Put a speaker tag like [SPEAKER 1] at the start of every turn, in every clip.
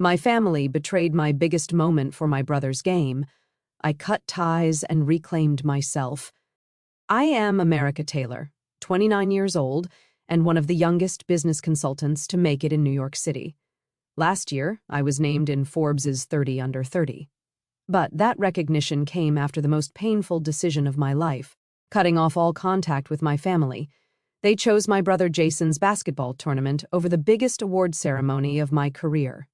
[SPEAKER 1] My family betrayed my biggest moment for my brother's game. I cut ties and reclaimed myself. I am America Taylor, 29 years old, and one of the youngest business consultants to make it in New York City. Last year, I was named in Forbes's 30 Under 30. But that recognition came after the most painful decision of my life, cutting off all contact with my family. They chose my brother Jason's basketball tournament over the biggest award ceremony of my career.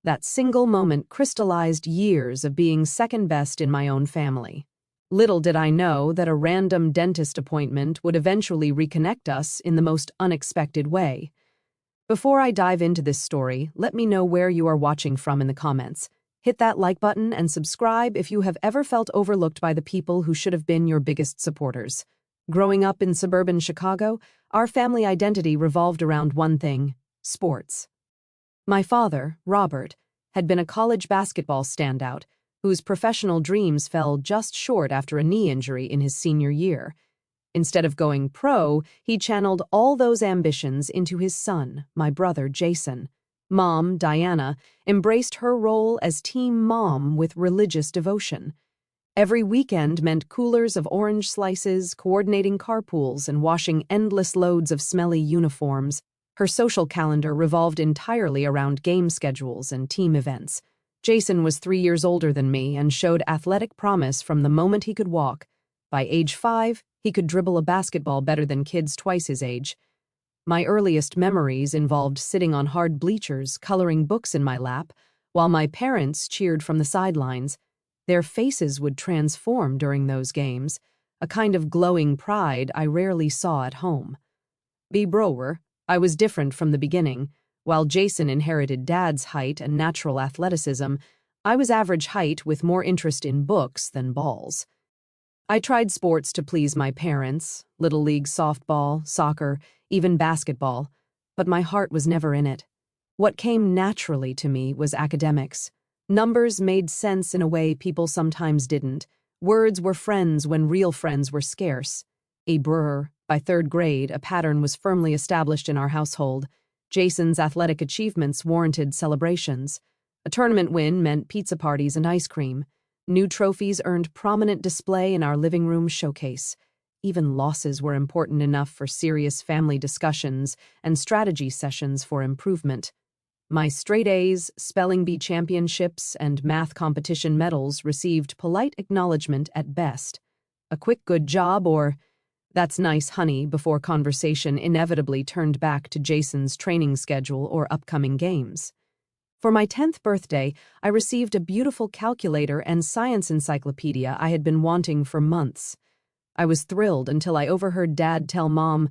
[SPEAKER 1] That single moment crystallized years of being second best in my own family. Little did I know that a random dentist appointment would eventually reconnect us in the most unexpected way. Before I dive into this story, let me know where you are watching from in the comments. Hit that like button and subscribe if you have ever felt overlooked by the people who should have been your biggest supporters. Growing up in suburban Chicago, our family identity revolved around one thing: sports. My father, Robert, had been a college basketball standout whose professional dreams fell just short after a knee injury in his senior year. Instead of going pro, he channeled all those ambitions into his son, my brother Jason. Mom, Diana, embraced her role as team mom with religious devotion. Every weekend meant coolers of orange slices, coordinating carpools, and washing endless loads of smelly uniforms. Her social calendar revolved entirely around game schedules and team events. Jason was 3 years older than me and showed athletic promise from the moment he could walk. By age 5, he could dribble a basketball better than kids twice his age. My earliest memories involved sitting on hard bleachers, coloring books in my lap, while my parents cheered from the sidelines. Their faces would transform during those games, a kind of glowing pride I rarely saw at home. I was different from the beginning. While Jason inherited Dad's height and natural athleticism, I was average height with more interest in books than balls. I tried sports to please my parents, Little League softball, soccer, even basketball, but my heart was never in it. What came naturally to me was academics. Numbers made sense in a way people sometimes didn't. Words were friends when real friends were scarce. By 3rd grade, a pattern was firmly established in our household. Jason's athletic achievements warranted celebrations. A tournament win meant pizza parties and ice cream. New trophies earned prominent display in our living room showcase. Even losses were important enough for serious family discussions and strategy sessions for improvement. My straight A's, spelling bee championships, and math competition medals received polite acknowledgement at best. A quick good job or "That's nice, honey," before conversation inevitably turned back to Jason's training schedule or upcoming games. For my 10th birthday, I received a beautiful calculator and science encyclopedia I had been wanting for months. I was thrilled until I overheard Dad tell Mom,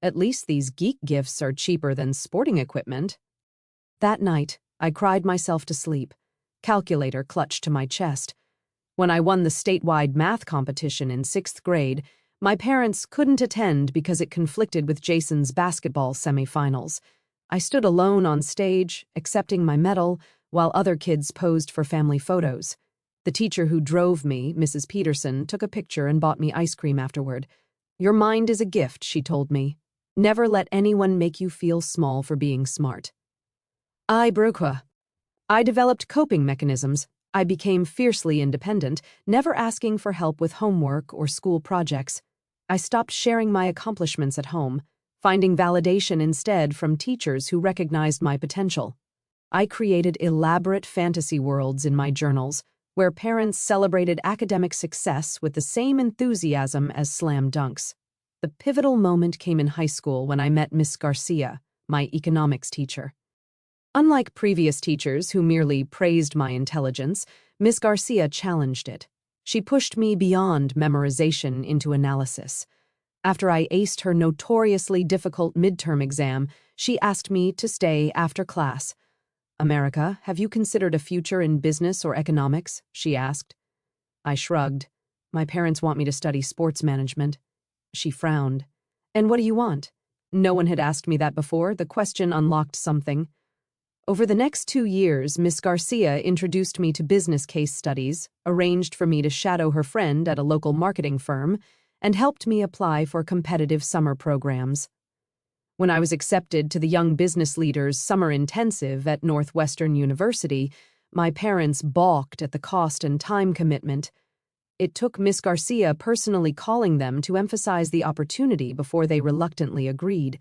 [SPEAKER 1] "At least these geek gifts are cheaper than sporting equipment." That night, I cried myself to sleep, calculator clutched to my chest. When I won the statewide math competition in 6th grade, my parents couldn't attend because it conflicted with Jason's basketball semifinals. I stood alone on stage, accepting my medal, while other kids posed for family photos. The teacher who drove me, Mrs. Peterson, took a picture and bought me ice cream afterward. "Your mind is a gift," she told me. "Never let anyone make you feel small for being smart." I developed coping mechanisms. I became fiercely independent, never asking for help with homework or school projects. I stopped sharing my accomplishments at home, finding validation instead from teachers who recognized my potential. I created elaborate fantasy worlds in my journals, where parents celebrated academic success with the same enthusiasm as slam dunks. The pivotal moment came in high school when I met Miss Garcia, my economics teacher. Unlike previous teachers who merely praised my intelligence, Miss Garcia challenged it. She pushed me beyond memorization into analysis. After I aced her notoriously difficult midterm exam, she asked me to stay after class. "America, have you considered a future in business or economics?" she asked. I shrugged. "My parents want me to study sports management." She frowned. "And what do you want?" No one had asked me that before. The question unlocked something. Over the next 2 years, Miss Garcia introduced me to business case studies, arranged for me to shadow her friend at a local marketing firm, and helped me apply for competitive summer programs. When I was accepted to the Young Business Leaders Summer Intensive at Northwestern University, my parents balked at the cost and time commitment. It took Miss Garcia personally calling them to emphasize the opportunity before they reluctantly agreed.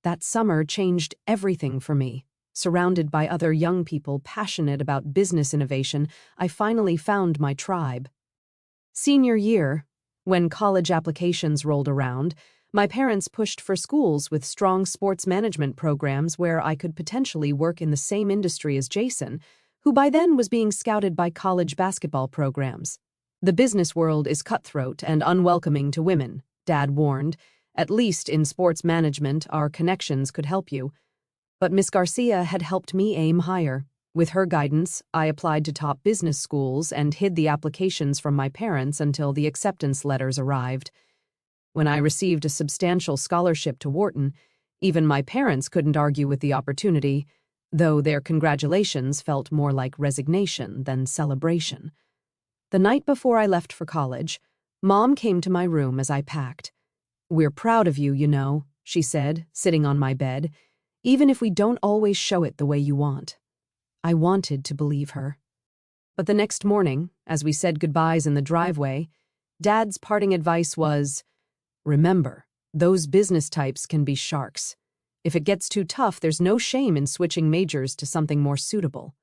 [SPEAKER 1] That summer changed everything for me. Surrounded by other young people passionate about business innovation, I finally found my tribe. Senior year, when college applications rolled around, my parents pushed for schools with strong sports management programs where I could potentially work in the same industry as Jason, who by then was being scouted by college basketball programs. The business world is cutthroat and unwelcoming to women, Dad warned. At least in sports management, our connections could help you. But Miss Garcia had helped me aim higher. With her guidance, I applied to top business schools and hid the applications from my parents until the acceptance letters arrived. When I received a substantial scholarship to Wharton, even my parents couldn't argue with the opportunity, though their congratulations felt more like resignation than celebration. The night before I left for college, Mom came to my room as I packed. "We're proud of you, you know," she said, sitting on my bed, "even if we don't always show it the way you want." I wanted to believe her. But the next morning, as we said goodbyes in the driveway, Dad's parting advice was, "Remember, those business types can be sharks. If it gets too tough, there's no shame in switching majors to something more suitable."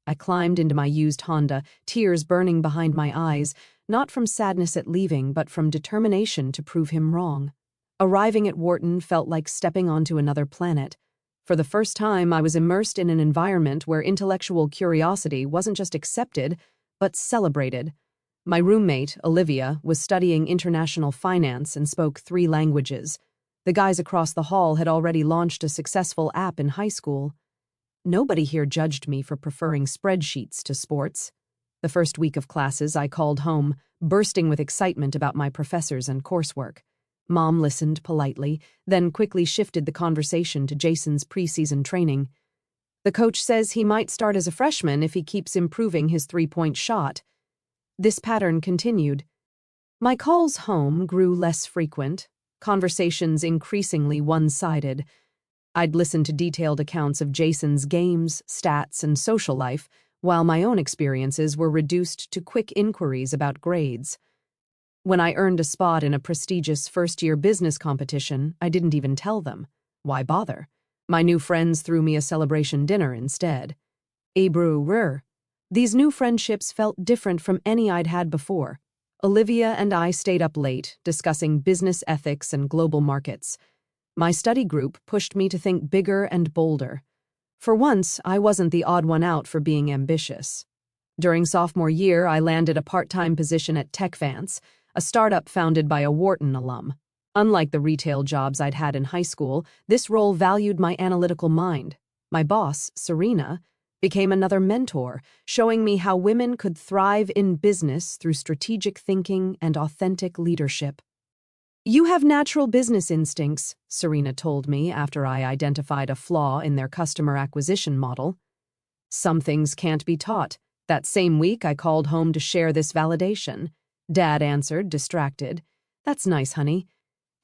[SPEAKER 1] I climbed into my used Honda, tears burning behind my eyes, not from sadness at leaving, but from determination to prove him wrong. Arriving at Wharton felt like stepping onto another planet. For the first time, I was immersed in an environment where intellectual curiosity wasn't just accepted, but celebrated. My roommate, Olivia, was studying international finance and spoke 3 languages. The guys across the hall had already launched a successful app in high school. Nobody here judged me for preferring spreadsheets to sports. The first week of classes, I called home, bursting with excitement about my professors and coursework. Mom listened politely, then quickly shifted the conversation to Jason's preseason training. "The coach says he might start as a freshman if he keeps improving his 3-point shot." This pattern continued. My calls home grew less frequent, conversations increasingly one-sided. I'd listen to detailed accounts of Jason's games, stats, and social life, while my own experiences were reduced to quick inquiries about grades. When I earned a spot in a prestigious first-year business competition, I didn't even tell them. Why bother? My new friends threw me a celebration dinner instead. These new friendships felt different from any I'd had before. Olivia and I stayed up late, discussing business ethics and global markets. My study group pushed me to think bigger and bolder. For once, I wasn't the odd one out for being ambitious. During sophomore year, I landed a part-time position at TechVance, a startup founded by a Wharton alum. Unlike the retail jobs I'd had in high school, this role valued my analytical mind. My boss, Serena, became another mentor, showing me how women could thrive in business through strategic thinking and authentic leadership. "You have natural business instincts," Serena told me after I identified a flaw in their customer acquisition model. "Some things can't be taught." That same week, I called home to share this validation. Dad answered, distracted. "That's nice, honey.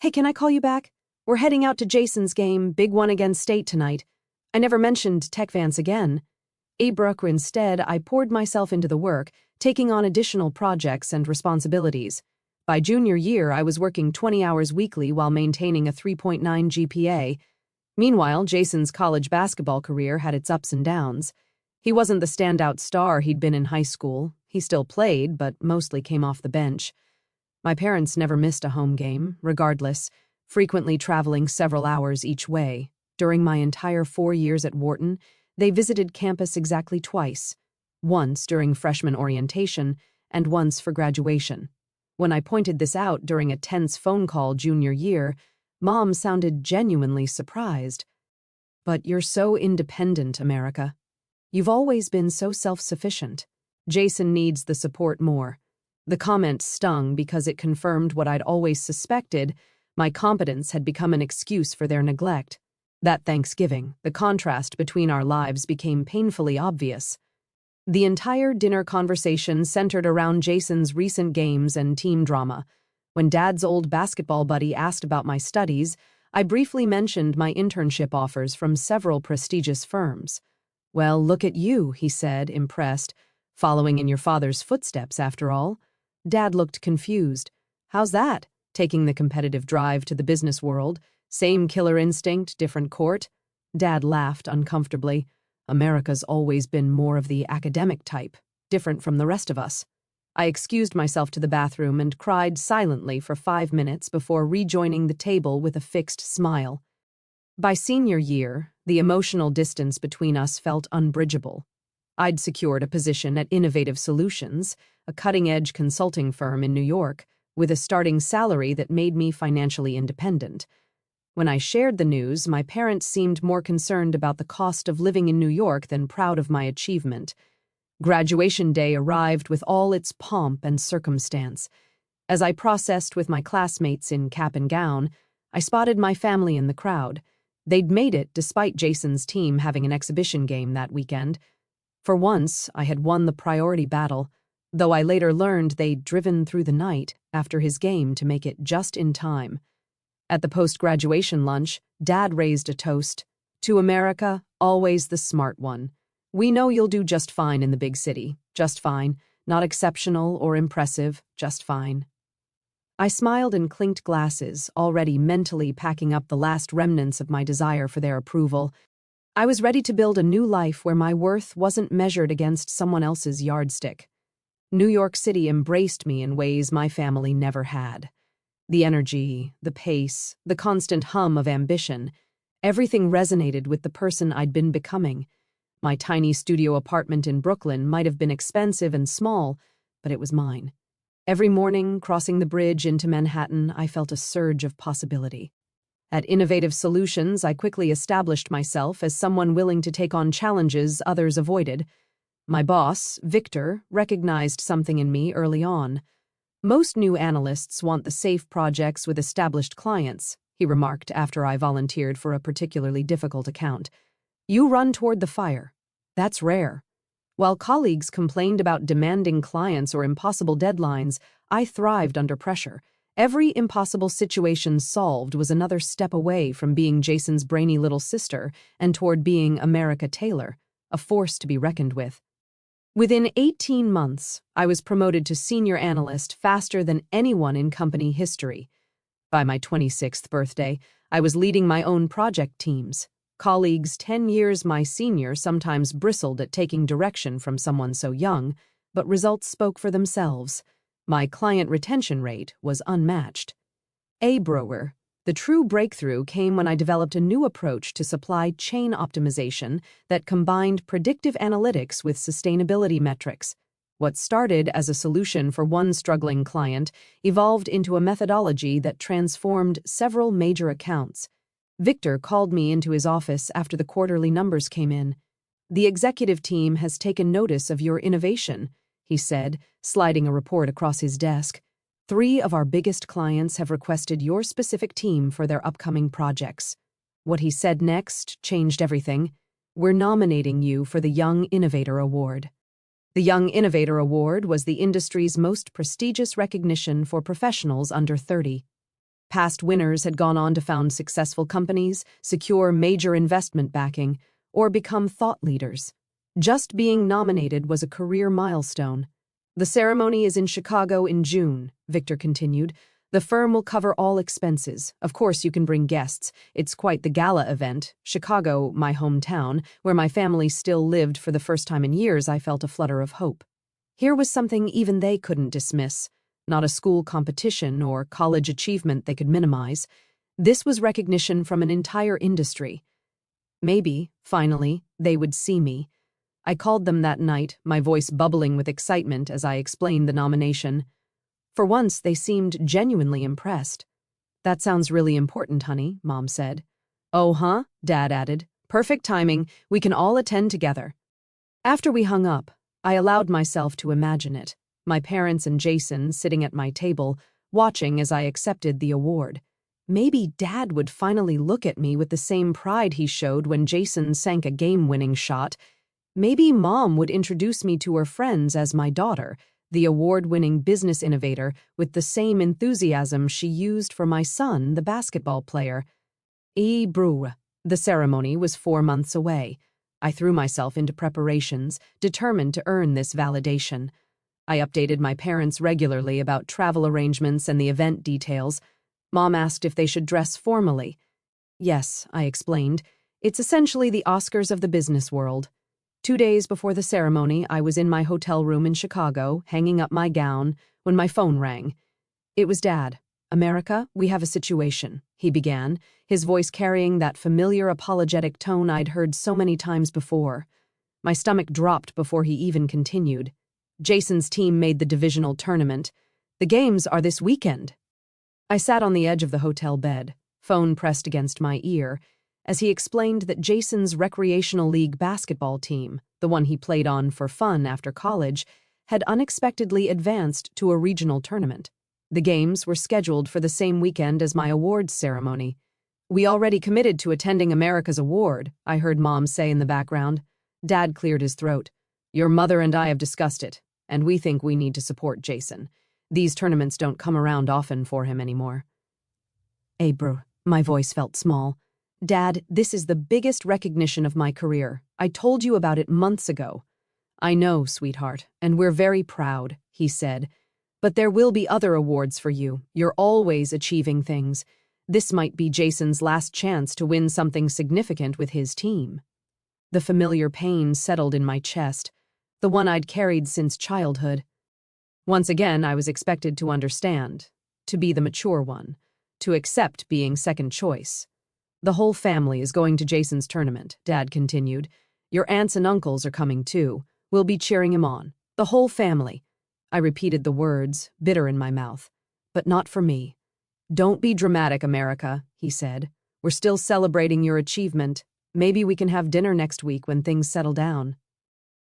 [SPEAKER 1] Hey, can I call you back? We're heading out to Jason's game, big one against State tonight." I never mentioned TechVance again. Instead, I poured myself into the work, taking on additional projects and responsibilities. By junior year, I was working 20 hours weekly while maintaining a 3.9 GPA. Meanwhile, Jason's college basketball career had its ups and downs. He wasn't the standout star he'd been in high school. He still played, but mostly came off the bench. My parents never missed a home game, regardless, frequently traveling several hours each way. During my entire 4 years at Wharton, they visited campus exactly twice, once during freshman orientation and once for graduation. When I pointed this out during a tense phone call junior year, Mom sounded genuinely surprised. "But you're so independent, America. You've always been so self-sufficient. Jason needs the support more." The comment stung because it confirmed what I'd always suspected: my competence had become an excuse for their neglect. That Thanksgiving, the contrast between our lives became painfully obvious. The entire dinner conversation centered around Jason's recent games and team drama. When Dad's old basketball buddy asked about my studies, I briefly mentioned my internship offers from several prestigious firms. "Well, look at you," he said, impressed. "Following in your father's footsteps, after all." Dad looked confused. "How's that? Taking the competitive drive to the business world? Same killer instinct, different court?" Dad laughed uncomfortably. "America's always been more of the academic type, different from the rest of us." I excused myself to the bathroom and cried silently for 5 minutes before rejoining the table with a fixed smile. By senior year, the emotional distance between us felt unbridgeable. I'd secured a position at Innovative Solutions, a cutting-edge consulting firm in New York, with a starting salary that made me financially independent. When I shared the news, my parents seemed more concerned about the cost of living in New York than proud of my achievement. Graduation day arrived with all its pomp and circumstance. As I processed with my classmates in cap and gown, I spotted my family in the crowd. They'd made it despite Jason's team having an exhibition game that weekend. For once, I had won the priority battle, though I later learned they'd driven through the night after his game to make it just in time. At the post-graduation lunch, Dad raised a toast. "To America, always the smart one. We know you'll do just fine in the big city. Just fine. Not exceptional or impressive, just fine." I smiled and clinked glasses, already mentally packing up the last remnants of my desire for their approval. I was ready to build a new life where my worth wasn't measured against someone else's yardstick. New York City embraced me in ways my family never had. The energy, the pace, the constant hum of ambition, everything resonated with the person I'd been becoming. My tiny studio apartment in Brooklyn might have been expensive and small, but it was mine. Every morning, crossing the bridge into Manhattan, I felt a surge of possibility. At Innovative Solutions, I quickly established myself as someone willing to take on challenges others avoided. My boss, Victor, recognized something in me early on. "Most new analysts want the safe projects with established clients," he remarked after I volunteered for a particularly difficult account. "You run toward the fire. That's rare." While colleagues complained about demanding clients or impossible deadlines, I thrived under pressure. Every impossible situation solved was another step away from being Jason's brainy little sister and toward being America Taylor, a force to be reckoned with. Within 18 months, I was promoted to senior analyst faster than anyone in company history. By my 26th birthday, I was leading my own project teams. Colleagues 10 years my senior sometimes bristled at taking direction from someone so young, but results spoke for themselves. My client retention rate was unmatched. Brower. The true breakthrough came when I developed a new approach to supply chain optimization that combined predictive analytics with sustainability metrics. What started as a solution for one struggling client evolved into a methodology that transformed several major accounts. Victor called me into his office after the quarterly numbers came in. "The executive team has taken notice of your innovation," he said, sliding a report across his desk. "3 of our biggest clients have requested your specific team for their upcoming projects." What he said next changed everything. "We're nominating you for the Young Innovator Award." The Young Innovator Award was the industry's most prestigious recognition for professionals under 30. Past winners had gone on to found successful companies, secure major investment backing, or become thought leaders. Just being nominated was a career milestone. "The ceremony is in Chicago in June," Victor continued. "The firm will cover all expenses. Of course, you can bring guests. It's quite the gala event. Chicago, my hometown, where my family still lived for the first time in years, I felt a flutter of hope. Here was something even they couldn't dismiss. Not a school competition or college achievement they could minimize. This was recognition from an entire industry. Maybe, finally, they would see me. I called them that night, my voice bubbling with excitement as I explained the nomination. For once, they seemed genuinely impressed. "That sounds really important, honey," Mom said. "Oh, huh?" Dad added. "Perfect timing. We can all attend together." After we hung up, I allowed myself to imagine it. My parents and Jason sitting at my table, watching as I accepted the award. Maybe Dad would finally look at me with the same pride he showed when Jason sank a game-winning shot. Maybe Mom would introduce me to her friends as my daughter, the award-winning business innovator, with the same enthusiasm she used for my son, the basketball player. Brew. The ceremony was 4 months away. I threw myself into preparations, determined to earn this validation. I updated my parents regularly about travel arrangements and the event details. Mom asked if they should dress formally. Yes, I explained. It's essentially the Oscars of the business world. 2 days before the ceremony, I was in my hotel room in Chicago, hanging up my gown, when my phone rang. It was Dad. "America, we have a situation," he began, his voice carrying that familiar apologetic tone I'd heard so many times before. My stomach dropped before he even continued. "Jason's team made the divisional tournament. The games are this weekend." I sat on the edge of the hotel bed, phone pressed against my ear, as he explained that Jason's recreational league basketball team, the one he played on for fun after college, had unexpectedly advanced to a regional tournament. The games were scheduled for the same weekend as my awards ceremony. "We already committed to attending America's award," I heard Mom say in the background. Dad cleared his throat. "Your mother and I have discussed it, and we think we need to support Jason. These tournaments don't come around often for him anymore." "Abru," my voice felt small. "Dad, this is the biggest recognition of my career. I told you about it months ago." "I know, sweetheart, and we're very proud," he said. "But there will be other awards for you. You're always achieving things. This might be Jason's last chance to win something significant with his team." The familiar pain settled in my chest, the one I'd carried since childhood. Once again, I was expected to understand, to be the mature one, to accept being second choice. "The whole family is going to Jason's tournament," Dad continued. "Your aunts and uncles are coming too. We'll be cheering him on. The whole family." I repeated the words, bitter in my mouth. "But not for me." "Don't be dramatic, America," he said. "We're still celebrating your achievement. Maybe we can have dinner next week when things settle down."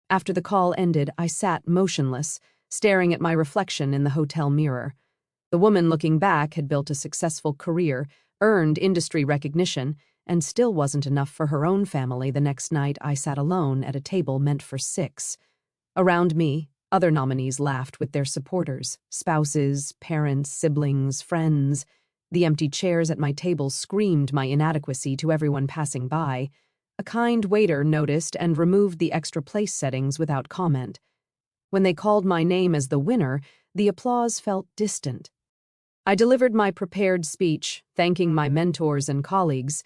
[SPEAKER 1] After the call ended, I sat motionless, staring at my reflection in the hotel mirror. The woman looking back had built a successful career, earned industry recognition, and still wasn't enough for her own family. The next night, I sat alone at a table meant for 6. Around me, other nominees laughed with their supporters, spouses, parents, siblings, friends. The empty chairs at my table screamed my inadequacy to everyone passing by. A kind waiter noticed and removed the extra place settings without comment. When they called my name as the winner, the applause felt distant. I delivered my prepared speech, thanking my mentors and colleagues.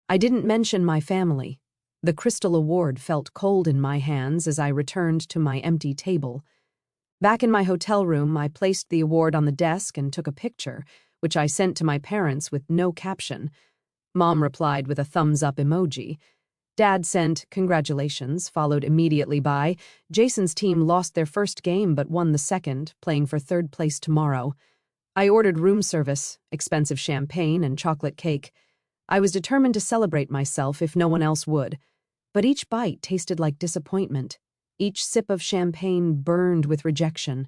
[SPEAKER 1] I didn't mention my family. The Crystal Award felt cold in my hands as I returned to my empty table. Back in my hotel room, I placed the award on the desk and took a picture, which I sent to my parents with no caption. Mom replied with a thumbs-up emoji. Dad sent "Congratulations," followed immediately by "Jason's team lost their first game but won the second, playing for third place tomorrow." I ordered room service, expensive champagne, and chocolate cake. I was determined to celebrate myself if no one else would. But each bite tasted like disappointment. Each sip of champagne burned with rejection.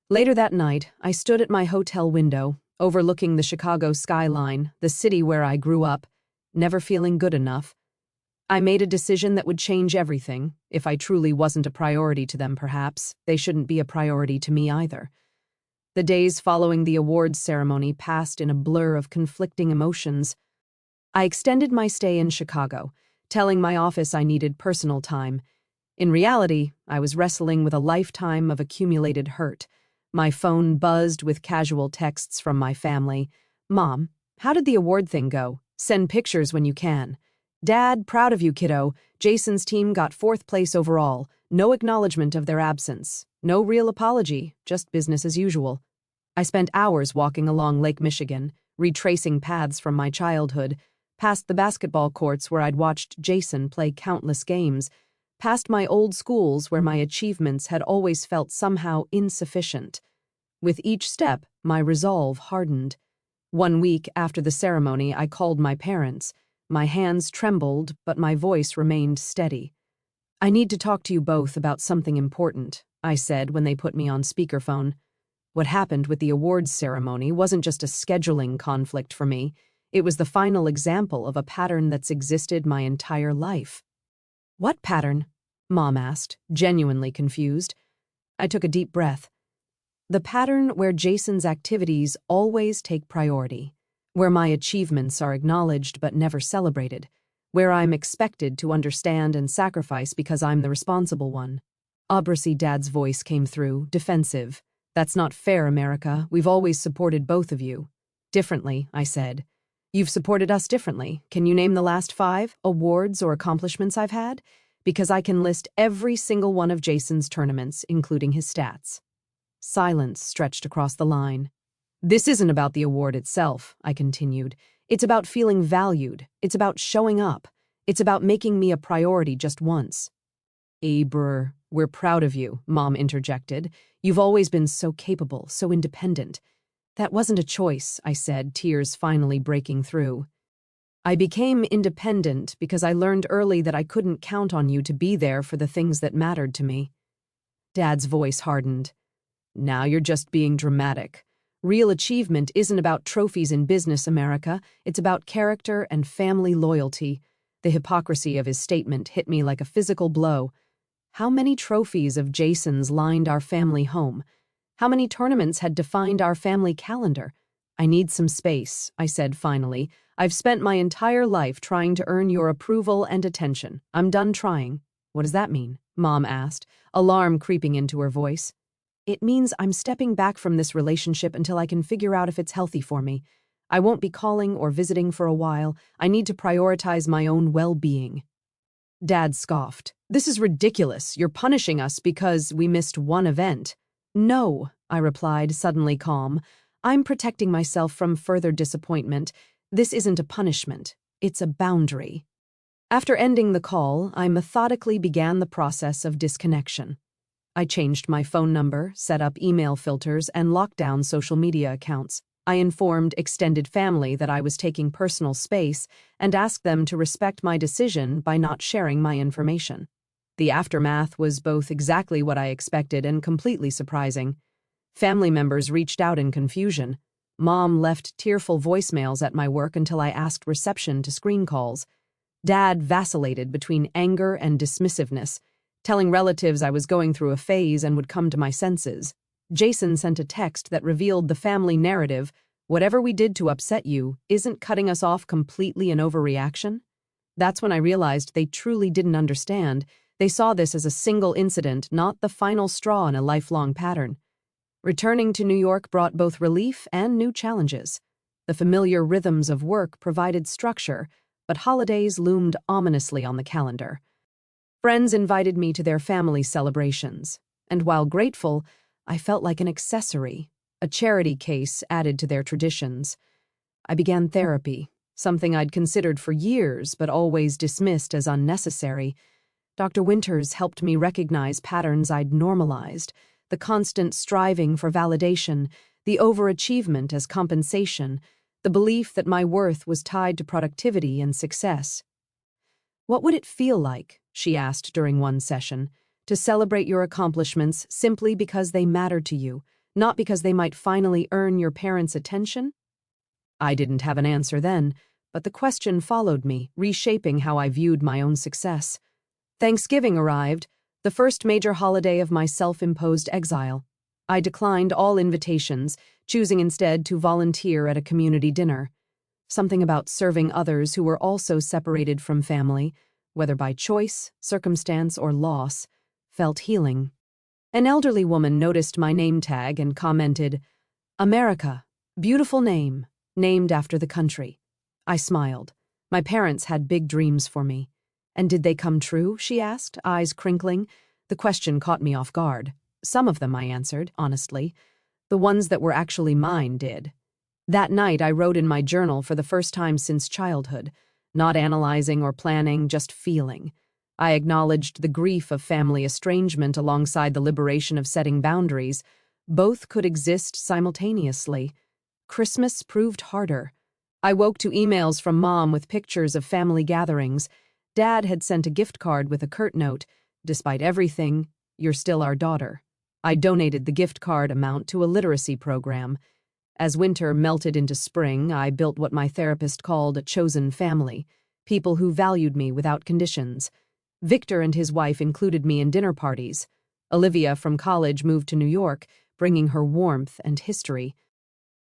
[SPEAKER 1] Later that night, I stood at my hotel window, overlooking the Chicago skyline, the city where I grew up, never feeling good enough. I made a decision that would change everything. If I truly wasn't a priority to them, perhaps, they shouldn't be a priority to me either. The days following the awards ceremony passed in a blur of conflicting emotions. I extended my stay in Chicago, telling my office I needed personal time. In reality, I was wrestling with a lifetime of accumulated hurt. My phone buzzed with casual texts from my family. "Mom, how did the award thing go? Send pictures when you can." "Dad, proud of you, kiddo. Jason's team got 4th place overall. No acknowledgement of their absence. No real apology, just business as usual." I spent hours walking along Lake Michigan, retracing paths from my childhood, past the basketball courts where I'd watched Jason play countless games, past my old schools where my achievements had always felt somehow insufficient. With each step, my resolve hardened. 1 week after the ceremony, I called my parents. My hands trembled, but my voice remained steady. "I need to talk to you both about something important," I said when they put me on speakerphone. What happened with the awards ceremony wasn't just a scheduling conflict for me. It was the final example of a pattern that's existed my entire life. "What pattern?" Mom asked, genuinely confused. I took a deep breath. "The pattern where Jason's activities always take priority. where my achievements are acknowledged but never celebrated, where I'm expected to understand and sacrifice because I'm the responsible one. Obviously, Dad's voice came through, defensive. That's not fair, America. We've always supported both of you. Differently, I said. You've supported us differently. Can you name the last 5 awards or accomplishments I've had? Because I can list every single one of Jason's tournaments, including his stats. Silence stretched across the line. This isn't about the award itself, I continued. It's about feeling valued. It's about showing up. It's about making me a priority just once. Brr, we're proud of you, Mom interjected. You've always been so capable, so independent. That wasn't a choice, I said, tears finally breaking through. I became independent because I learned early that I couldn't count on you to be there for the things that mattered to me. Dad's voice hardened. Now you're just being dramatic. Real achievement isn't about trophies in business, America. It's about character and family loyalty. The hypocrisy of his statement hit me like a physical blow. How many trophies of Jason's lined our family home? How many tournaments had defined our family calendar? I need some space, I said finally. I've spent my entire life trying to earn your approval and attention. I'm done trying. What does that mean? Mom asked, alarm creeping into her voice. It means I'm stepping back from this relationship until I can figure out if it's healthy for me. I won't be calling or visiting for a while. I need to prioritize my own well-being. Dad scoffed. This is ridiculous. You're punishing us because we missed one event. No, I replied, suddenly calm. I'm protecting myself from further disappointment. This isn't a punishment. It's a boundary. After ending the call, I methodically began the process of disconnection. I changed my phone number, set up email filters, and locked down social media accounts. I informed extended family that I was taking personal space and asked them to respect my decision by not sharing my information. The aftermath was both exactly what I expected and completely surprising. Family members reached out in confusion. Mom left tearful voicemails at my work until I asked reception to screen calls. Dad vacillated between anger and dismissiveness, telling relatives I was going through a phase and would come to my senses. Jason sent a text that revealed the family narrative, whatever we did to upset you isn't cutting us off completely an overreaction. That's when I realized they truly didn't understand. They saw this as a single incident, not the final straw in a lifelong pattern. Returning to New York brought both relief and new challenges. The familiar rhythms of work provided structure, but holidays loomed ominously on the calendar. Friends invited me to their family celebrations, and while grateful, I felt like an accessory, a charity case added to their traditions. I began therapy, something I'd considered for years but always dismissed as unnecessary. Dr. Winters helped me recognize patterns I'd normalized, the constant striving for validation, the overachievement as compensation, the belief that my worth was tied to productivity and success. What would it feel like, she asked during one session, to celebrate your accomplishments simply because they mattered to you, not because they might finally earn your parents' attention? I didn't have an answer then, but the question followed me, reshaping how I viewed my own success. Thanksgiving arrived, the first major holiday of my self-imposed exile. I declined all invitations, choosing instead to volunteer at a community dinner. Something about serving others who were also separated from family, whether by choice, circumstance, or loss, felt healing. An elderly woman noticed my name tag and commented, "America, beautiful name, named after the country." I smiled. My parents had big dreams for me. "And did they come true?" she asked, eyes crinkling. The question caught me off guard. "Some of them," I answered, honestly. "The ones that were actually mine did." That night I wrote in my journal for the first time since childhood, not analyzing or planning, just feeling. I acknowledged the grief of family estrangement alongside the liberation of setting boundaries. Both could exist simultaneously. Christmas proved harder. I woke to emails from Mom with pictures of family gatherings. Dad had sent a gift card with a curt note, "Despite everything, you're still our daughter." I donated the gift card amount to a literacy program. As winter melted into spring, I built what my therapist called a chosen family, people who valued me without conditions. Victor and his wife included me in dinner parties. Olivia from college moved to New York, bringing her warmth and history.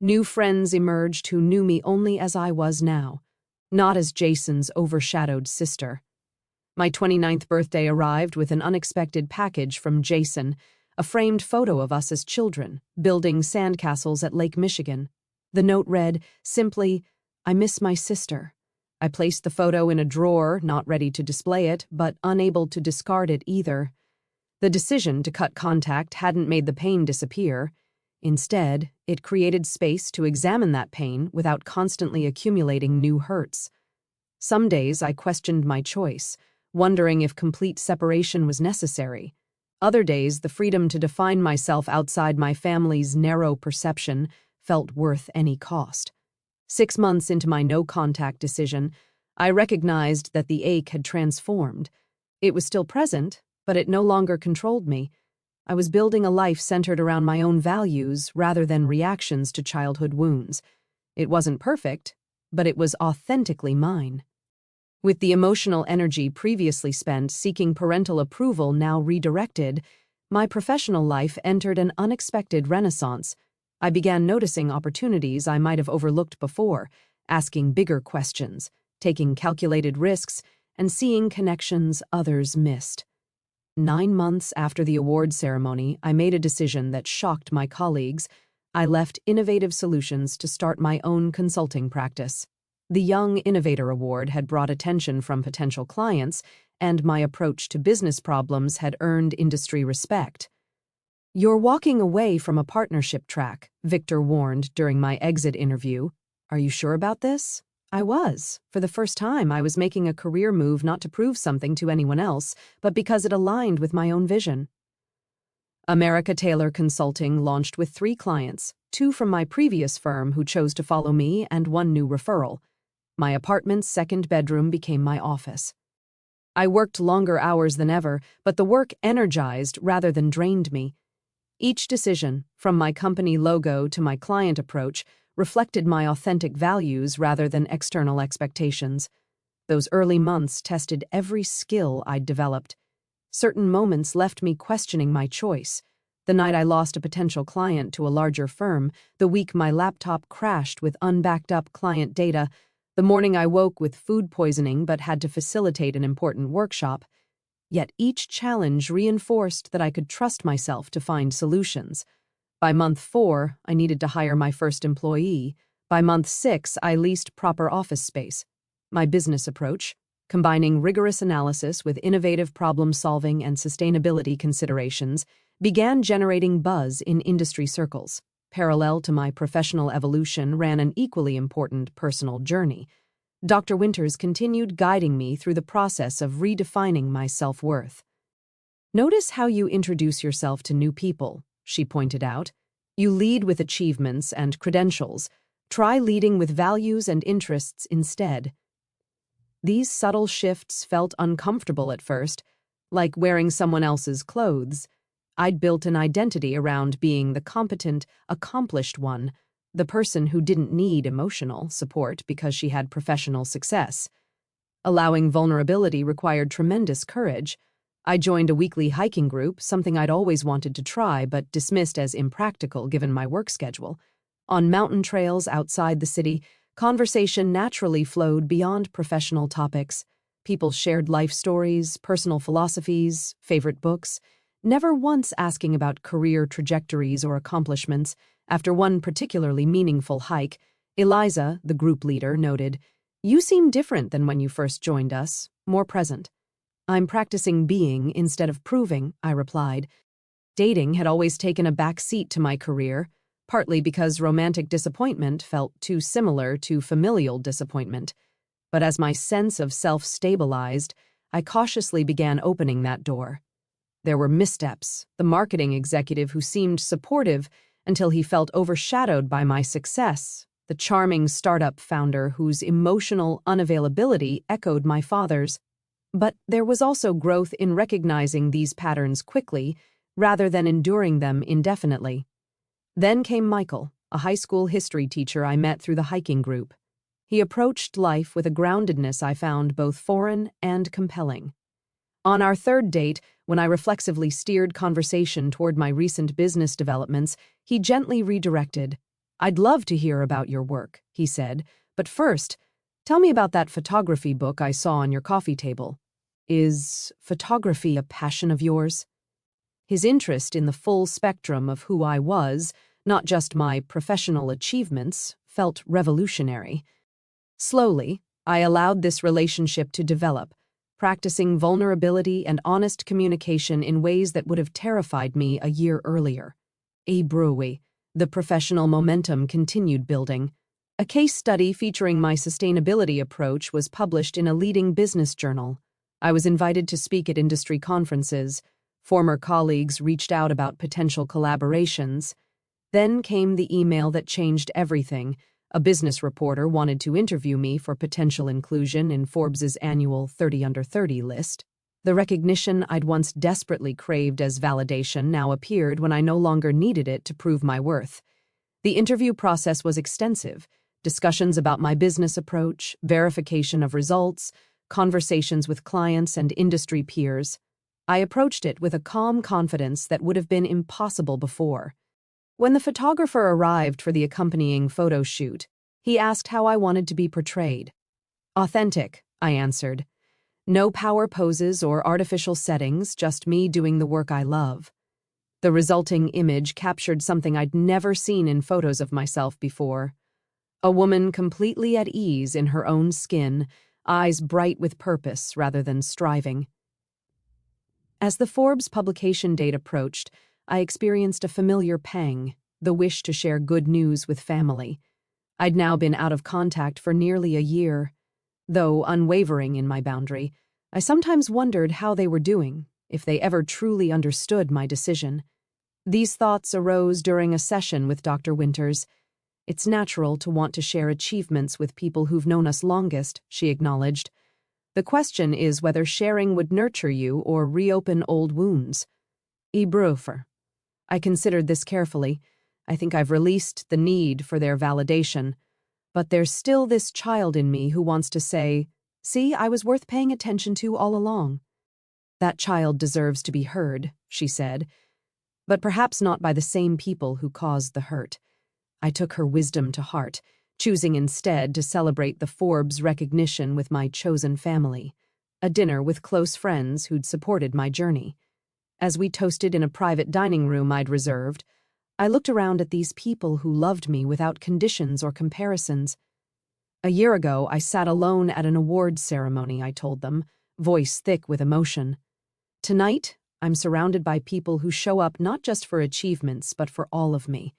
[SPEAKER 1] New friends emerged who knew me only as I was now, not as Jason's overshadowed sister. My 29th birthday arrived with an unexpected package from Jason, a framed photo of us as children, building sandcastles at Lake Michigan. The note read, simply, "I miss my sister." I placed the photo in a drawer, not ready to display it, but unable to discard it either. The decision to cut contact hadn't made the pain disappear. Instead, it created space to examine that pain without constantly accumulating new hurts. Some days I questioned my choice, wondering if complete separation was necessary. Other days, the freedom to define myself outside my family's narrow perception felt worth any cost. 6 months into my no-contact decision, I recognized that the ache had transformed. It was still present, but it no longer controlled me. I was building a life centered around my own values rather than reactions to childhood wounds. It wasn't perfect, but it was authentically mine. With the emotional energy previously spent seeking parental approval now redirected, my professional life entered an unexpected renaissance. I began noticing opportunities I might have overlooked before, asking bigger questions, taking calculated risks, and seeing connections others missed. 9 months after the award ceremony, I made a decision that shocked my colleagues. I left Innovative Solutions to start my own consulting practice. The Young Innovator Award had brought attention from potential clients, and my approach to business problems had earned industry respect. "You're walking away from a partnership track," Victor warned during my exit interview. "Are you sure about this?" I was. For the first time, I was making a career move not to prove something to anyone else, but because it aligned with my own vision. America Taylor Consulting launched with 3 clients, 2 from my previous firm who chose to follow me and 1 new referral. My apartment's 2nd bedroom became my office. I worked longer hours than ever, but the work energized rather than drained me. Each decision, from my company logo to my client approach, reflected my authentic values rather than external expectations. Those early months tested every skill I'd developed. Certain moments left me questioning my choice. The night I lost a potential client to a larger firm, the week my laptop crashed with unbacked-up client data, the morning I woke with food poisoning but had to facilitate an important workshop. Yet each challenge reinforced that I could trust myself to find solutions. By month 4, I needed to hire my first employee. By month 6, I leased proper office space. My business approach, combining rigorous analysis with innovative problem-solving and sustainability considerations, began generating buzz in industry circles. Parallel to my professional evolution ran an equally important personal journey. Dr. Winters continued guiding me through the process of redefining my self-worth. "Notice how you introduce yourself to new people," she pointed out. "You lead with achievements and credentials. Try leading with values and interests instead." These subtle shifts felt uncomfortable at first, like wearing someone else's clothes. I'd built an identity around being the competent, accomplished one, the person who didn't need emotional support because she had professional success. Allowing vulnerability required tremendous courage. I joined a weekly hiking group, something I'd always wanted to try but dismissed as impractical given my work schedule. On mountain trails outside the city, conversation naturally flowed beyond professional topics. People shared life stories, personal philosophies, favorite books, never once asking about career trajectories or accomplishments. After one particularly meaningful hike, Eliza, the group leader, noted, "You seem different than when you first joined us, more present." "I'm practicing being instead of proving," I replied. Dating had always taken a back seat to my career, partly because romantic disappointment felt too similar to familial disappointment. But as my sense of self stabilized, I cautiously began opening that door. There were missteps, the marketing executive who seemed supportive until he felt overshadowed by my success, the charming startup founder whose emotional unavailability echoed my father's. But there was also growth in recognizing these patterns quickly, rather than enduring them indefinitely. Then came Michael, a high school history teacher I met through the hiking group. He approached life with a groundedness I found both foreign and compelling. On our 3rd date, when I reflexively steered conversation toward my recent business developments, he gently redirected. "I'd love to hear about your work," he said, "but first, tell me about that photography book I saw on your coffee table. Is photography a passion of yours?" His interest in the full spectrum of who I was, not just my professional achievements, felt revolutionary. Slowly, I allowed this relationship to develop, practicing vulnerability and honest communication in ways that would have terrified me a year earlier. The professional momentum continued building. A case study featuring my sustainability approach was published in a leading business journal. I was invited to speak at industry conferences. Former colleagues reached out about potential collaborations. Then came the email that changed everything. A business reporter wanted to interview me for potential inclusion in Forbes's annual 30 Under 30 list. The recognition I'd once desperately craved as validation now appeared when I no longer needed it to prove my worth. The interview process was extensive: discussions about my business approach, verification of results, conversations with clients and industry peers. I approached it with a calm confidence that would have been impossible before. When the photographer arrived for the accompanying photo shoot, he asked how I wanted to be portrayed. "Authentic," I answered. "No power poses or artificial settings, just me doing the work I love." The resulting image captured something I'd never seen in photos of myself before. A woman completely at ease in her own skin, eyes bright with purpose rather than striving. As the Forbes publication date approached, I experienced a familiar pang, the wish to share good news with family. I'd now been out of contact for nearly a year. Though unwavering in my boundary, I sometimes wondered how they were doing, if they ever truly understood my decision. These thoughts arose during a session with Dr. Winters. "It's natural to want to share achievements with people who've known us longest," she acknowledged. "The question is whether sharing would nurture you or reopen old wounds." I considered this carefully. I think I've released the need for their validation. But there's still this child in me who wants to say, "See, I was worth paying attention to all along." "That child deserves to be heard," she said, "but perhaps not by the same people who caused the hurt." I took her wisdom to heart, choosing instead to celebrate the Forbes recognition with my chosen family, a dinner with close friends who'd supported my journey. As we toasted in a private dining room I'd reserved, I looked around at these people who loved me without conditions or comparisons. "A year ago, I sat alone at an awards ceremony," I told them, voice thick with emotion. "Tonight, I'm surrounded by people who show up not just for achievements, but for all of me.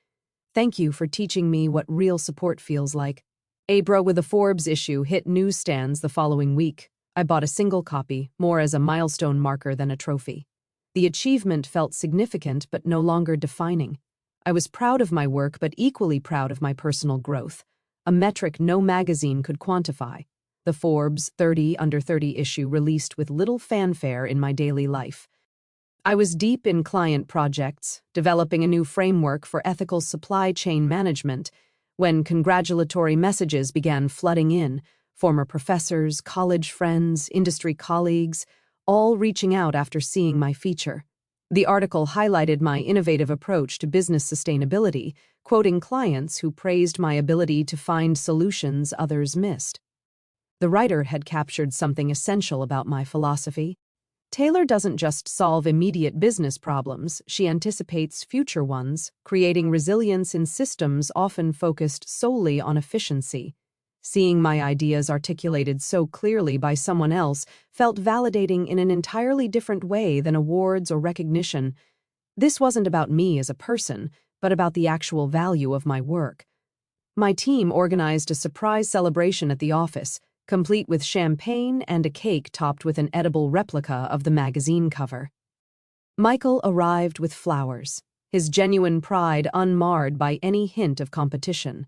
[SPEAKER 1] Thank you for teaching me what real support feels like." With the Forbes issue hit newsstands the following week. I bought a single copy, more as a milestone marker than a trophy. The achievement felt significant but no longer defining. I was proud of my work but equally proud of my personal growth, a metric no magazine could quantify. The Forbes 30 Under 30 issue released with little fanfare in my daily life. I was deep in client projects, developing a new framework for ethical supply chain management, when congratulatory messages began flooding in, former professors, college friends, industry colleagues, all reaching out after seeing my feature. The article highlighted my innovative approach to business sustainability, quoting clients who praised my ability to find solutions others missed. The writer had captured something essential about my philosophy. Taylor doesn't just solve immediate business problems, she anticipates future ones, creating resilience in systems often focused solely on efficiency. Seeing my ideas articulated so clearly by someone else felt validating in an entirely different way than awards or recognition. This wasn't about me as a person, but about the actual value of my work. My team organized a surprise celebration at the office, complete with champagne and a cake topped with an edible replica of the magazine cover. Michael arrived with flowers, his genuine pride unmarred by any hint of competition.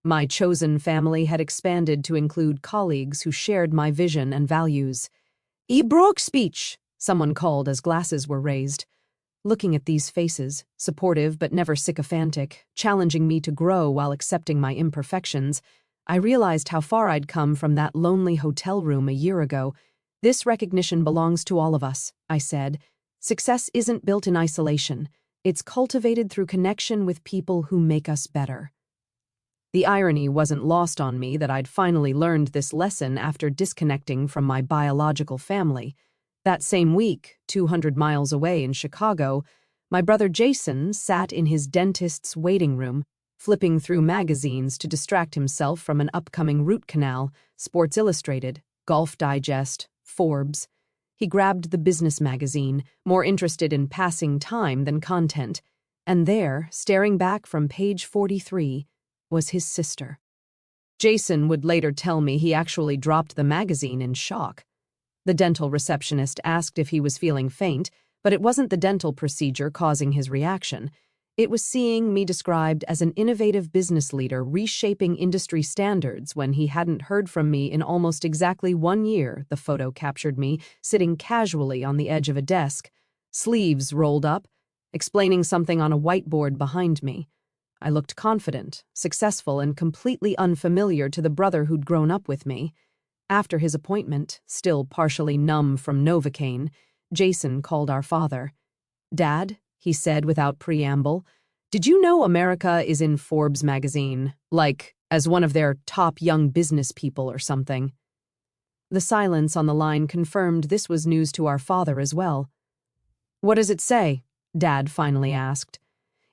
[SPEAKER 1] My chosen family had expanded to include colleagues who shared my vision and values. "Brock speech," someone called as glasses were raised. Looking at these faces, supportive but never sycophantic, challenging me to grow while accepting my imperfections, I realized how far I'd come from that lonely hotel room a year ago. "This recognition belongs to all of us," I said. "Success isn't built in isolation. It's cultivated through connection with people who make us better." The irony wasn't lost on me that I'd finally learned this lesson after disconnecting from my biological family. That same week, 200 miles away in Chicago, my brother Jason sat in his dentist's waiting room, flipping through magazines to distract himself from an upcoming root canal, Sports Illustrated, Golf Digest, Forbes. He grabbed the business magazine, more interested in passing time than content, and there, staring back from page 43, was his sister. Jason would later tell me he actually dropped the magazine in shock. The dental receptionist asked if he was feeling faint, but it wasn't the dental procedure causing his reaction. It was seeing me described as an innovative business leader reshaping industry standards when he hadn't heard from me in almost exactly 1 year. The photo captured me sitting casually on the edge of a desk, sleeves rolled up, explaining something on a whiteboard behind me. I looked confident, successful, and completely unfamiliar to the brother who'd grown up with me. After his appointment, still partially numb from Novocaine, Jason called our father. "Dad," he said without preamble, "did you know America is in Forbes magazine, like as one of their top young business people or something?" The silence on the line confirmed this was news to our father as well. "What does it say?" Dad finally asked.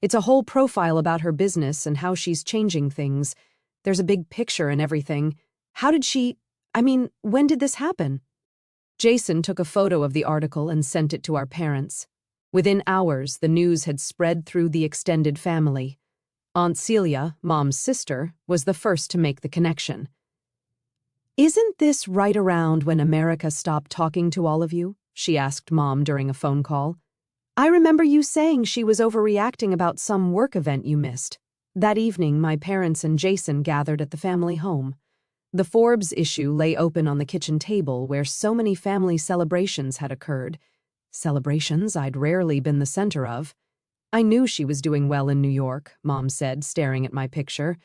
[SPEAKER 1] "It's a whole profile about her business and how she's changing things. There's a big picture and everything. How did when did this happen?" Jason took a photo of the article and sent it to our parents. Within hours, the news had spread through the extended family. Aunt Celia, Mom's sister, was the first to make the connection. "Isn't this right around when America stopped talking to all of you?" she asked Mom during a phone call. "I remember you saying she was overreacting about some work event you missed." That evening, my parents and Jason gathered at the family home. The Forbes issue lay open on the kitchen table where so many family celebrations had occurred. Celebrations I'd rarely been the center of. "I knew she was doing well in New York," Mom said, staring at my picture.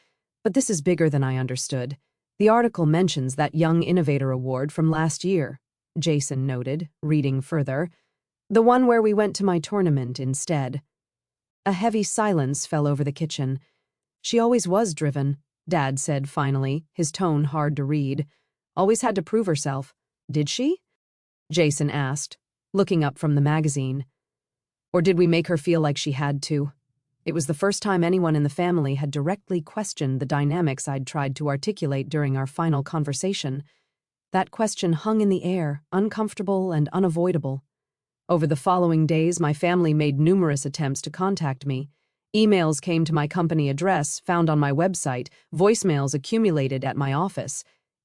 [SPEAKER 1] "But this is bigger than I understood. The article mentions that Young Innovator Award from last year," Jason noted, reading further. "The one where we went to my tournament instead." A heavy silence fell over the kitchen. "She always was driven," Dad said finally, his tone hard to read. "Always had to prove herself." "Did she?" Jason asked, looking up from the magazine. "Or did we make her feel like she had to?" It was the first time anyone in the family had directly questioned the dynamics I'd tried to articulate during our final conversation. That question hung in the air, uncomfortable and unavoidable. Over the following days, my family made numerous attempts to contact me. Emails came to my company address, found on my website, voicemails accumulated at my office.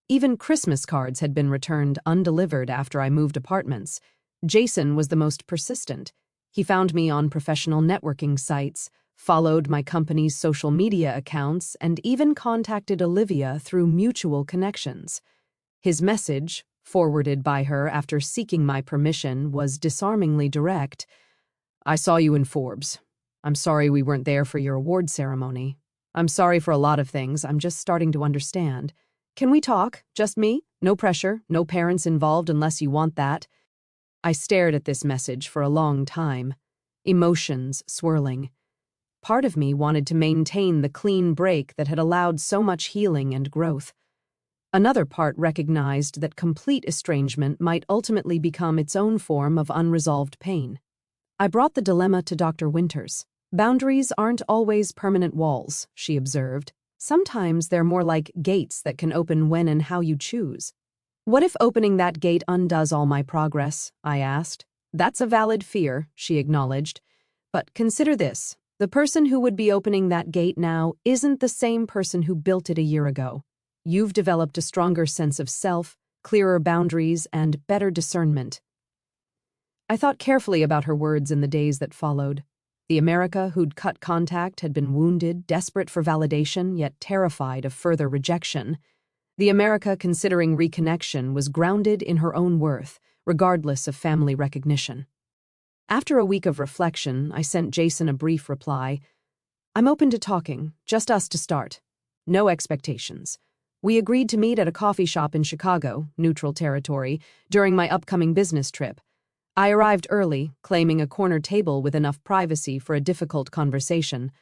[SPEAKER 1] Even Christmas cards had been returned undelivered after I moved apartments. Jason was the most persistent. He found me on professional networking sites, followed my company's social media accounts, and even contacted Olivia through mutual connections. His message, forwarded by her after seeking my permission, was disarmingly direct. "I saw you in Forbes. I'm sorry we weren't there for your award ceremony. I'm sorry for a lot of things. I'm just starting to understand. Can we talk? Just me? No pressure, no parents involved unless you want that." I stared at this message for a long time, emotions swirling. Part of me wanted to maintain the clean break that had allowed so much healing and growth. Another part recognized that complete estrangement might ultimately become its own form of unresolved pain. I brought the dilemma to Dr. Winters. "Boundaries aren't always permanent walls," she observed. "Sometimes they're more like gates that can open when and how you choose." "What if opening that gate undoes all my progress?" I asked. "That's a valid fear," she acknowledged. "But consider this. The person who would be opening that gate now isn't the same person who built it a year ago. You've developed a stronger sense of self, clearer boundaries, and better discernment." I thought carefully about her words in the days that followed. The America who'd cut contact had been wounded, desperate for validation, yet terrified of further rejection. The America considering reconnection was grounded in her own worth, regardless of family recognition. After a week of reflection, I sent Jason a brief reply. "I'm open to talking, just us to start. No expectations. We agreed to meet at a coffee shop in Chicago, neutral territory, during my upcoming business trip. I arrived early, claiming a corner table with enough privacy for a difficult conversation.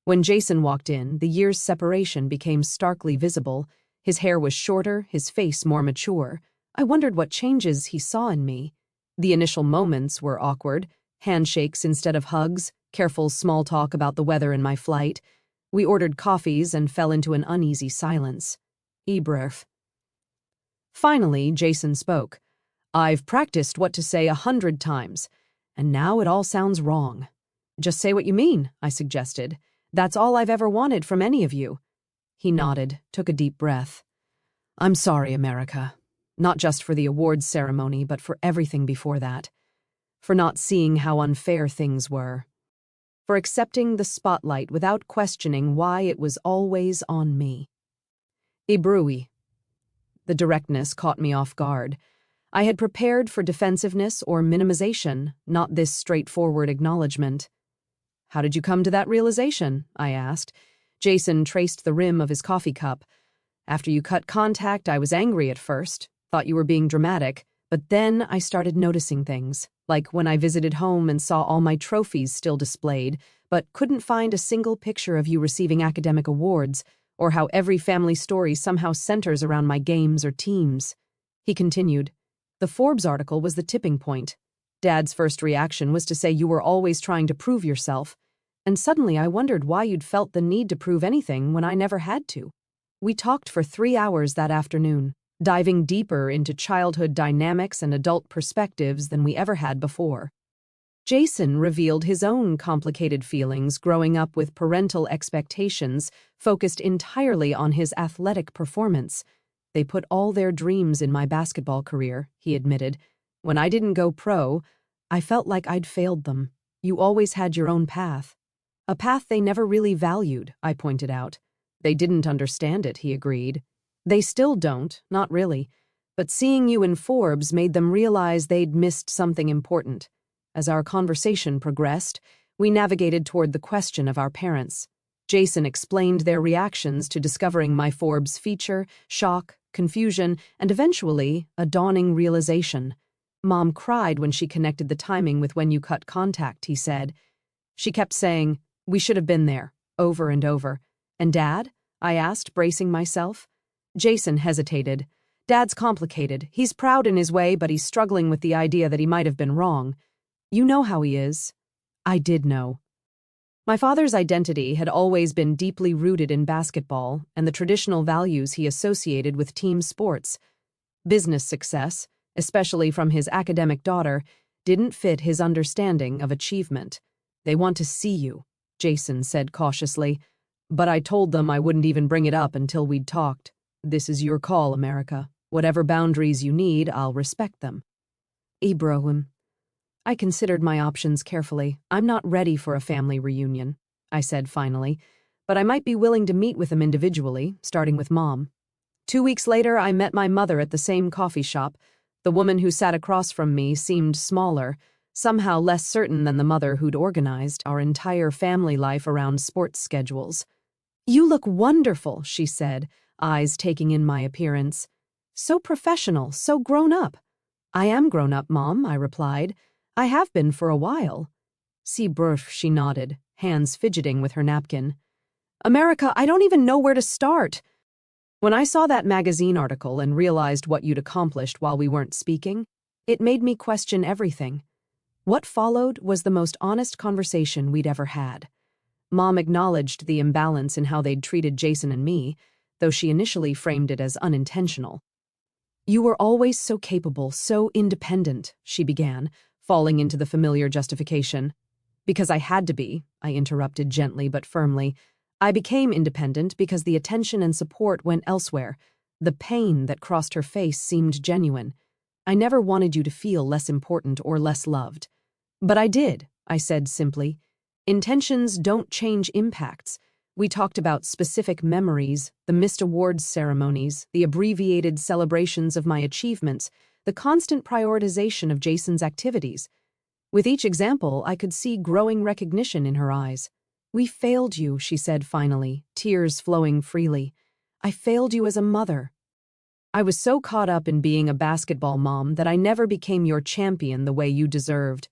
[SPEAKER 1] When Jason walked in, the year's separation became starkly visible. His hair was shorter, his face more mature. I wondered what changes he saw in me. The initial moments were awkward, handshakes instead of hugs, careful small talk about the weather and my flight. We ordered coffees and fell into an uneasy silence. Ebref. Finally, Jason spoke. I've practiced what to say 100 times, and now it all sounds wrong. Just say what you mean, I suggested. That's all I've ever wanted from any of you. He nodded, took a deep breath. I'm sorry, America. Not just for the awards ceremony, but for everything before that. For not seeing how unfair things were. For accepting the spotlight without questioning why it was always on me. Ibrui. The directness caught me off guard. I had prepared for defensiveness or minimization, not this straightforward acknowledgement. How did you come to that realization? I asked. Jason traced the rim of his coffee cup. After you cut contact, I was angry at first, thought you were being dramatic, but then I started noticing things, like when I visited home and saw all my trophies still displayed, but couldn't find a single picture of you receiving academic awards, or how every family story somehow centers around my games or teams. He continued, the Forbes article was the tipping point. Dad's first reaction was to say you were always trying to prove yourself, and suddenly I wondered why you'd felt the need to prove anything when I never had to. We talked for 3 hours that afternoon, diving deeper into childhood dynamics and adult perspectives than we ever had before. Jason revealed his own complicated feelings growing up with parental expectations focused entirely on his athletic performance. They put all their dreams in my basketball career, he admitted. When I didn't go pro, I felt like I'd failed them. You always had your own path. A path they never really valued, I pointed out. They didn't understand it, he agreed. They still don't, not really. But seeing you in Forbes made them realize they'd missed something important. As our conversation progressed, we navigated toward the question of our parents. Jason explained their reactions to discovering my Forbes feature, shock, confusion, and eventually a dawning realization. Mom cried when she connected the timing with when you cut contact, he said. She kept saying, we should have been there, over and over. And Dad? I asked, bracing myself. Jason hesitated. Dad's complicated. He's proud in his way, but he's struggling with the idea that he might have been wrong. You know how he is. I did know. My father's identity had always been deeply rooted in basketball and the traditional values he associated with team sports. Business success, especially from his academic daughter, didn't fit his understanding of achievement. They want to see you, Jason said cautiously, but I told them I wouldn't even bring it up until we'd talked. This is your call, America. Whatever boundaries you need, I'll respect them. Ibrahim. I considered my options carefully. I'm not ready for a family reunion, I said finally, but I might be willing to meet with them individually, starting with Mom. 2 weeks later, I met my mother at the same coffee shop. The woman who sat across from me seemed smaller, somehow less certain than the mother who'd organized our entire family life around sports schedules. You look wonderful, she said, eyes taking in my appearance. So professional, so grown up. I am grown up, Mom, I replied. I have been for a while. Si brf, she nodded, hands fidgeting with her napkin. America, I don't even know where to start. When I saw that magazine article and realized what you'd accomplished while we weren't speaking, it made me question everything. What followed was the most honest conversation we'd ever had. Mom acknowledged the imbalance in how they'd treated Jason and me, though she initially framed it as unintentional. You were always so capable, so independent, she began, falling into the familiar justification. Because I had to be, I interrupted gently but firmly. I became independent because the attention and support went elsewhere. The pain that crossed her face seemed genuine. I never wanted you to feel less important or less loved. But I did, I said simply. Intentions don't change impacts. We talked about specific memories, the missed awards ceremonies, the abbreviated celebrations of my achievements, the constant prioritization of Jason's activities. With each example, I could see growing recognition in her eyes. We failed you, she said finally, tears flowing freely. I failed you as a mother. I was so caught up in being a basketball mom that I never became your champion the way you deserved.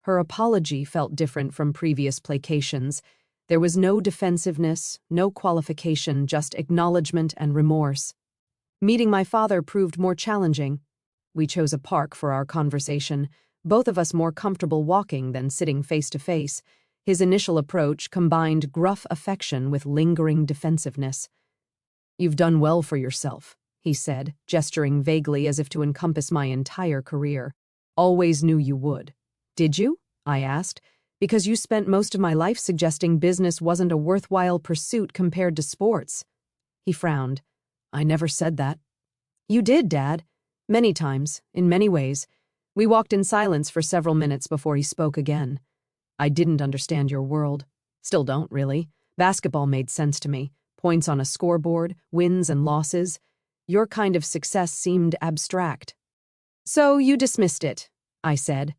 [SPEAKER 1] Her apology felt different from previous placations. There was no defensiveness, no qualification, just acknowledgement and remorse. Meeting my father proved more challenging. We chose a park for our conversation, both of us more comfortable walking than sitting face to face. His initial approach combined gruff affection with lingering defensiveness. "You've done well for yourself," he said, gesturing vaguely as if to encompass my entire career. "Always knew you would." "Did you?" I asked. "Because you spent most of my life suggesting business wasn't a worthwhile pursuit compared to sports." He frowned. "I never said that." "You did, Dad. Many times, in many ways." We walked in silence for several minutes before he spoke again. "I didn't understand your world. Still don't, really. Basketball made sense to me. Points on a scoreboard, wins and losses. Your kind of success seemed abstract." "So you dismissed it," I said.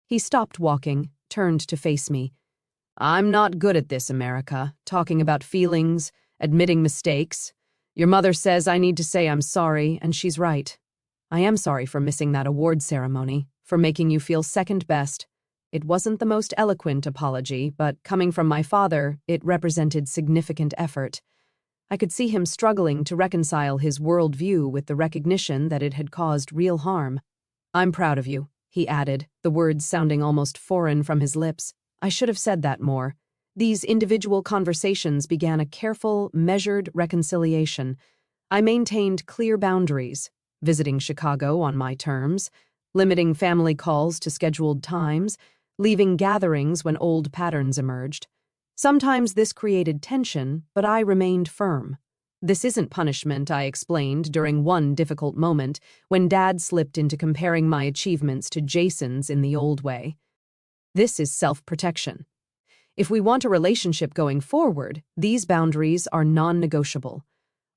[SPEAKER 1] He stopped walking, turned to face me. "I'm not good at this, America, talking about feelings, admitting mistakes. Your mother says I need to say I'm sorry, and she's right. I am sorry for missing that award ceremony, for making you feel second best. It wasn't the most eloquent apology, but coming from my father, it represented significant effort. I could see him struggling to reconcile his worldview with the recognition that it had caused real harm. "I'm proud of you," he added, the words sounding almost foreign from his lips. I should have said that more. These individual conversations began a careful, measured reconciliation. I maintained clear boundaries, visiting Chicago on my terms, limiting family calls to scheduled times, leaving gatherings when old patterns emerged. Sometimes this created tension, but I remained firm. "This isn't punishment," I explained during one difficult moment when Dad slipped into comparing my achievements to Jason's in the old way. "This is self-protection. If we want a relationship going forward, these boundaries are non-negotiable."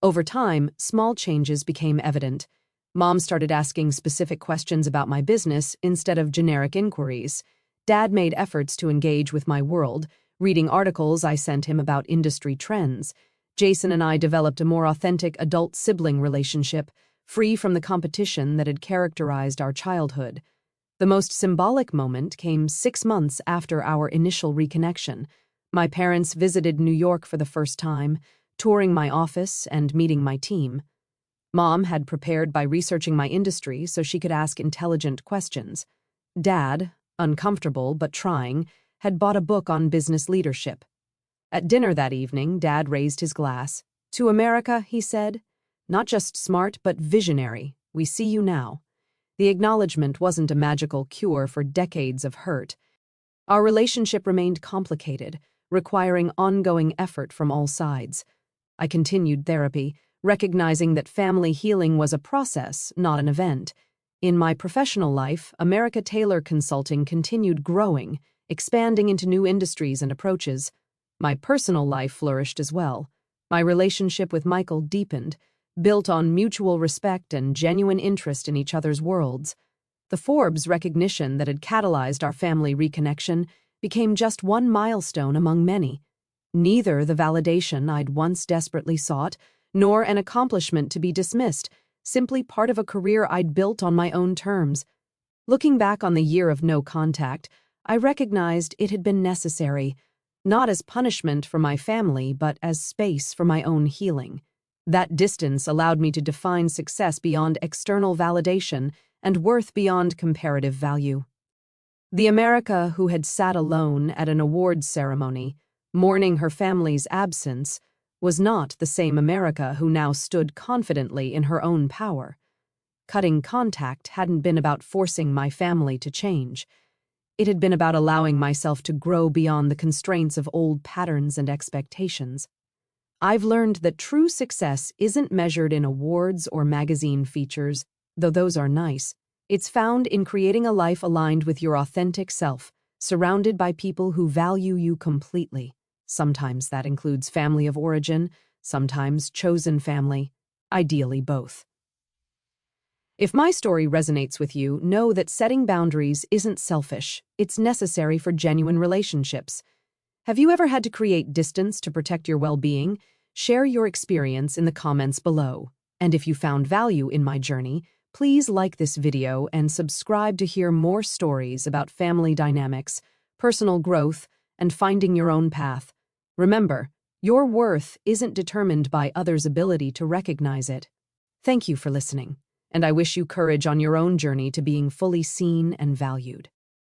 [SPEAKER 1] Over time, small changes became evident. Mom started asking specific questions about my business instead of generic inquiries. Dad made efforts to engage with my world, reading articles I sent him about industry trends. Jason and I developed a more authentic adult-sibling relationship, free from the competition that had characterized our childhood. The most symbolic moment came 6 months after our initial reconnection. My parents visited New York for the first time, touring my office and meeting my team. Mom had prepared by researching my industry so she could ask intelligent questions. Dad, uncomfortable but trying, had bought a book on business leadership. At dinner that evening, Dad raised his glass. "To America," he said. "Not just smart, but visionary. We see you now." The acknowledgement wasn't a magical cure for decades of hurt. Our relationship remained complicated, requiring ongoing effort from all sides. I continued therapy, recognizing that family healing was a process, not an event. In my professional life, America Taylor Consulting continued growing, expanding into new industries and approaches. My personal life flourished as well. My relationship with Michael deepened, built on mutual respect and genuine interest in each other's worlds. The Forbes recognition that had catalyzed our family reconnection became just one milestone among many. Neither the validation I'd once desperately sought, nor an accomplishment to be dismissed, simply part of a career I'd built on my own terms. Looking back on the year of no contact, I recognized it had been necessary, not as punishment for my family, but as space for my own healing. That distance allowed me to define success beyond external validation and worth beyond comparative value. The America who had sat alone at an awards ceremony, mourning her family's absence, was not the same America who now stood confidently in her own power. Cutting contact hadn't been about forcing my family to change. It had been about allowing myself to grow beyond the constraints of old patterns and expectations. I've learned that true success isn't measured in awards or magazine features, though those are nice. It's found in creating a life aligned with your authentic self, surrounded by people who value you completely. Sometimes that includes family of origin, sometimes chosen family, ideally both. If my story resonates with you, know that setting boundaries isn't selfish. It's necessary for genuine relationships. Have you ever had to create distance to protect your well-being? Share your experience in the comments below. And if you found value in my journey, please like this video and subscribe to hear more stories about family dynamics, personal growth, and finding your own path. Remember, your worth isn't determined by others' ability to recognize it. Thank you for listening, and I wish you courage on your own journey to being fully seen and valued.